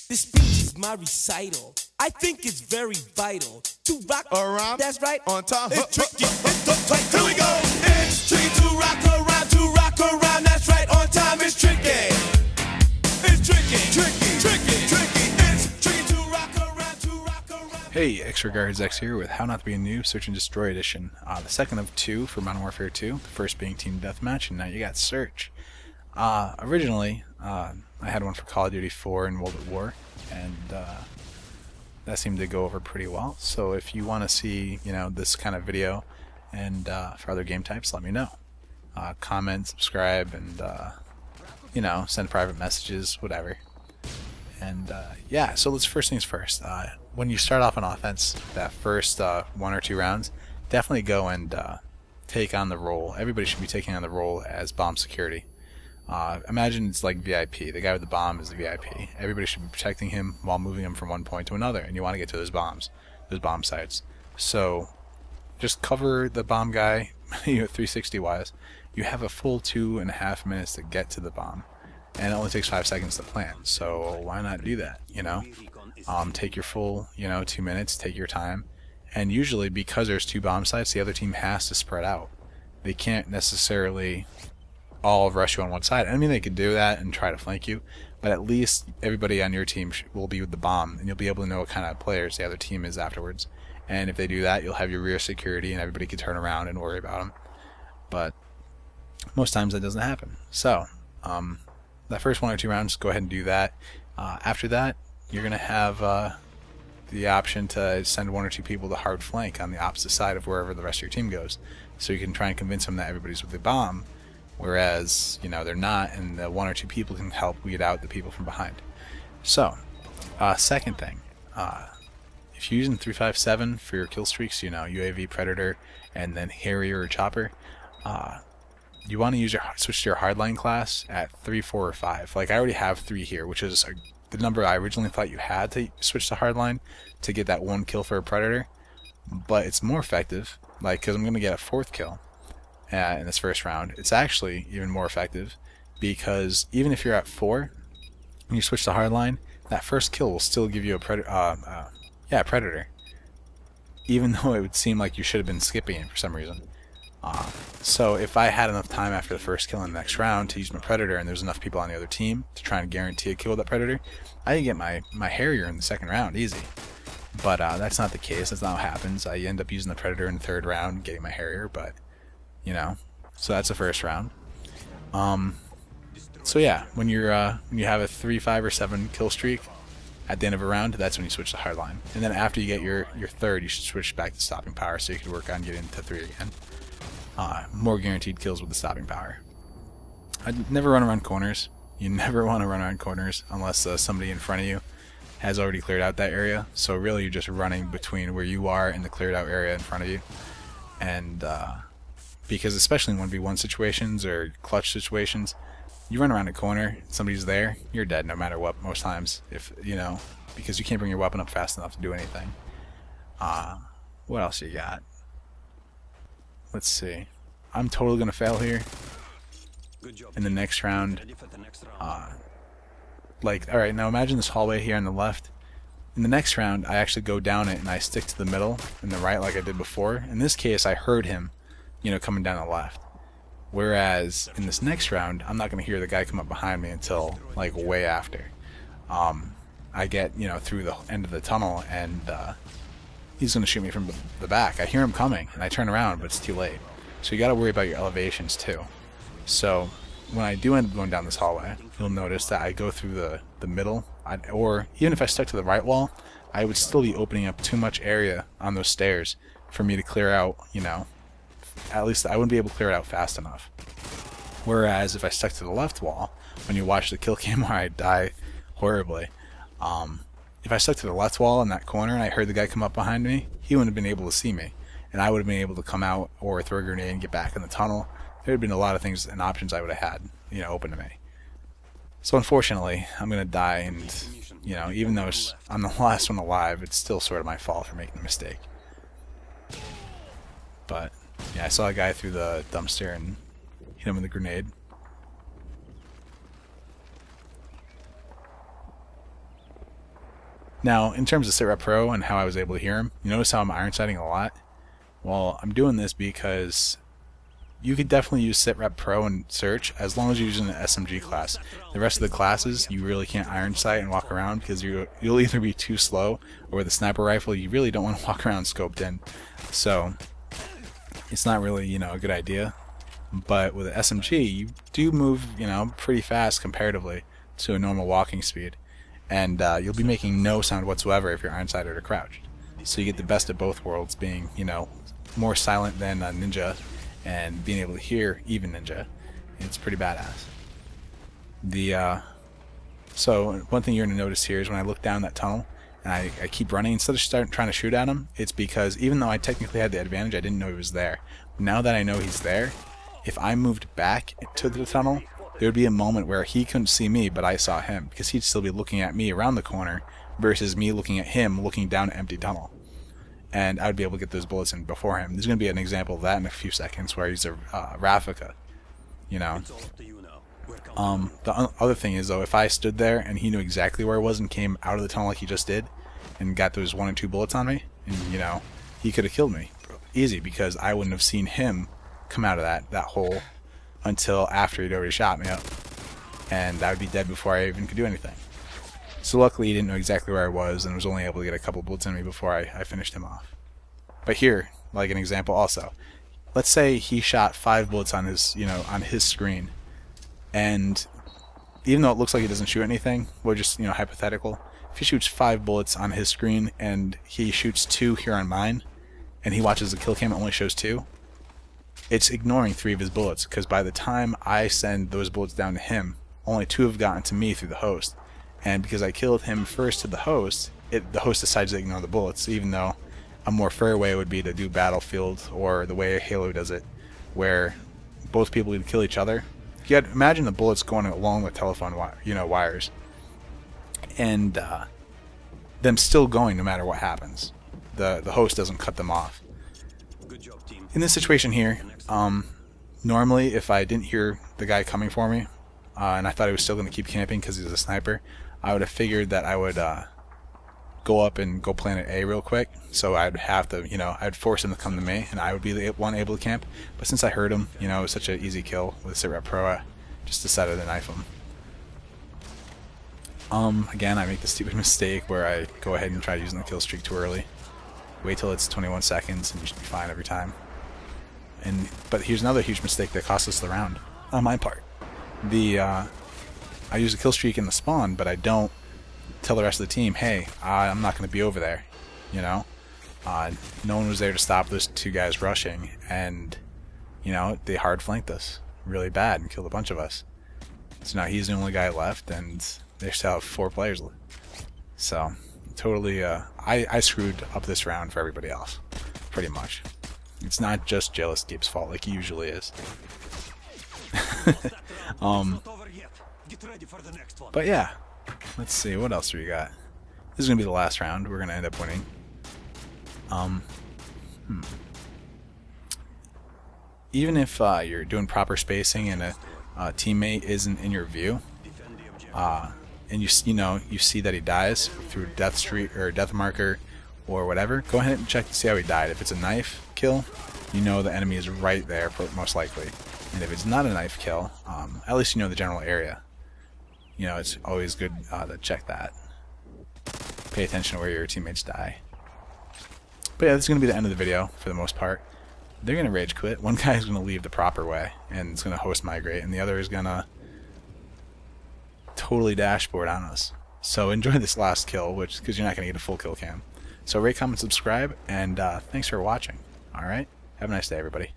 This speech is my recital. I think it's very vital to rock around. That's right. On time. It's tricky. It's right. Here we go. It's tricky to rock around. To rock around. That's right. On time. It's tricky. It's tricky. Tricky. Tricky. Tricky. It's tricky to rock around. To rock around. Hey, X Regards X here with How Not to Be a Noob Search and Destroy Edition. The second of two for Modern Warfare 2. The first being Team Deathmatch, and now you got Search. Originally, I had one for Call of Duty 4 and World at War, and that seemed to go over pretty well. So if you want to see, this kind of video and for other game types, let me know. Comment, subscribe, and send private messages, whatever. And yeah, so let's first things first. When you start off on offense, that first 1 or 2 rounds, definitely go and take on the role. Everybody should be taking on the role as bomb security. Imagine it's like VIP. The guy with the bomb is the VIP. Everybody should be protecting him while moving him from one point to another, and you want to get to those bomb sites. So just cover the bomb guy 360 wise. You have a full 2.5 minutes to get to the bomb, and it only takes 5 seconds to plant. So why not do that? Take your full 2 minutes, take your time, and usually because there's 2 bomb sites, the other team has to spread out. They can't necessarily all rush you on one side. I mean, they could do that and try to flank you, but at least everybody on your team will be with the bomb, and you'll be able to know what kind of players the other team is afterwards. And if they do that, you'll have your rear security, and everybody can turn around and worry about them. But most times that doesn't happen. So that first 1 or 2 rounds, go ahead and do that. After that, you're going to have the option to send 1 or 2 people to hard flank on the opposite side of wherever the rest of your team goes, so you can try and convince them that everybody's with the bomb, whereas they're not, and the 1 or 2 people can help weed out the people from behind. So second thing, if you're using 357 for your kill streaks, UAV, Predator, and then Harrier or Chopper, you want to switch to your hardline class at 3, 4, or 5. Like, I already have 3 here, which is the number I originally thought you had to switch to hardline to get that 1 kill for a Predator, but it's more effective, because I'm going to get a 4th kill in this first round. It's actually even more effective because even if you're at 4 and you switch to hardline, that first kill will still give you a Predator, even though it would seem like you should have been skipping it for some reason. So if I had enough time after the first kill in the next round to use my Predator, and there's enough people on the other team to try and guarantee a kill with that Predator, I can get my Harrier in the second round easy. But that's not the case. That's not what happens. I end up using the Predator in the 3rd round and getting my Harrier, but so that's the first round. So yeah, when you have a 3, 5, or 7 kill streak at the end of a round, that's when you switch to hardline. And then after you get your 3rd, you should switch back to stopping power, so you can work on getting to 3 again. More guaranteed kills with the stopping power. I'd never run around corners. You never want to run around corners unless somebody in front of you has already cleared out that area. So really, you're just running between where you are and the cleared out area in front of you. And because especially in 1v1 situations or clutch situations, you run around a corner, somebody's there, you're dead no matter what most times, because you can't bring your weapon up fast enough to do anything. What else you got? Let's see. I'm totally going to fail here in the next round. Alright, now imagine this hallway here on the left. In the next round, I actually go down it and I stick to the middle and the right like I did before. In this case, I heard him coming down the left. Whereas in this next round, I'm not going to hear the guy come up behind me until way after. I get through the end of the tunnel, and he's going to shoot me from the back. I hear him coming, and I turn around, but it's too late. So you got to worry about your elevations too. So when I do end up going down this hallway, you'll notice that I go through the middle, or even if I stuck to the right wall, I would still be opening up too much area on those stairs for me to clear out, at least I wouldn't be able to clear it out fast enough. Whereas if I stuck to the left wall, when you watch the kill cam where I die horribly, if I stuck to the left wall in that corner and I heard the guy come up behind me, he wouldn't have been able to see me, and I would have been able to come out or throw a grenade and get back in the tunnel. There would have been a lot of things and options I would have had, open to me. So unfortunately, I'm going to die, and even though I'm the last one alive, it's still sort of my fault for making a mistake. But yeah, I saw a guy through the dumpster and hit him with a grenade. Now, in terms of SitRep Pro and how I was able to hear him, you notice how I'm iron sighting a lot? Well, I'm doing this because you could definitely use SitRep Pro and search as long as you're using an SMG class. The rest of the classes, you really can't iron sight and walk around because you'll either be too slow, or with a sniper rifle, you really don't want to walk around scoped in. So, it's not really, a good idea. But with an SMG, you do move, pretty fast comparatively to a normal walking speed. And you'll be making no sound whatsoever if you're iron-sighted or crouched. So you get the best of both worlds, being, more silent than a ninja, and being able to hear even ninja. It's pretty badass. So one thing you're going to notice here is when I look down that tunnel, and I keep running, instead of trying to shoot at him, it's because even though I technically had the advantage, I didn't know he was there. Now that I know he's there, if I moved back to the tunnel, there would be a moment where he couldn't see me, but I saw him, because he'd still be looking at me around the corner, versus me looking at him, looking down an empty tunnel. And I would be able to get those bullets in before him. There's going to be an example of that in a few seconds, where I use a Rafika, The other thing is, though, if I stood there and he knew exactly where I was and came out of the tunnel like he just did, and got those 1 or 2 bullets on me, and, he could have killed me. Easy, because I wouldn't have seen him come out of that hole until after he'd already shot me up, and I would be dead before I even could do anything. So luckily he didn't know exactly where I was, and was only able to get a couple bullets in me before I finished him off. But here, like an example also, let's say he shot 5 bullets on his on his screen, and even though it looks like he doesn't shoot anything, we're just hypothetical. If he shoots 5 bullets on his screen and he shoots 2 here on mine, and he watches the kill cam, it only shows 2. It's ignoring 3 of his bullets, because by the time I send those bullets down to him, only 2 have gotten to me through the host. And because I killed him first to the host, the host decides to ignore the bullets, even though a more fair way would be to do Battlefield, or the way Halo does it, where both people would kill each other. You gotta imagine the bullets going along with telephone wires, and them still going no matter what happens. The host doesn't cut them off. In this situation here, normally if I didn't hear the guy coming for me, and I thought he was still going to keep camping because he's a sniper, I would have figured that I would go up and go planet A real quick. So I'd have to, I'd force him to come to me, and I would be the one able to camp. But since I heard him, it was such an easy kill with SitRep Pro, I just decided to knife him. Again, I make the stupid mistake where I go ahead and try using the kill streak too early. Wait till it's 21 seconds and you should be fine every time. But here's another huge mistake that cost us the round on my part. I use a kill streak in the spawn, but I don't tell the rest of the team, hey, I'm not going to be over there. No one was there to stop those 2 guys rushing, and they hard flanked us really bad and killed a bunch of us. So now he's the only guy left, and they still have 4 players left. So totally, I screwed up this round for everybody else, pretty much. It's not just Jealous Gabe's fault like he usually is. But yeah, let's see, what else do we got? This is gonna be the last round. We're gonna end up winning. Even if you're doing proper spacing and a teammate isn't in your view, and you see that he dies through death streak or death marker or whatever, go ahead and check to see how he died. If it's a knife kill, the enemy is right there, most likely. And if it's not a knife kill, at least the general area. It's always good to check that. Pay attention to where your teammates die. But yeah, this is going to be the end of the video for the most part. They're going to rage quit. One guy is going to leave the proper way and it's going to host migrate, and the other is going to totally dashboard on us. So enjoy this last kill, because you're not going to get a full kill cam. So rate, comment, subscribe, and thanks for watching. Alright? Have a nice day, everybody.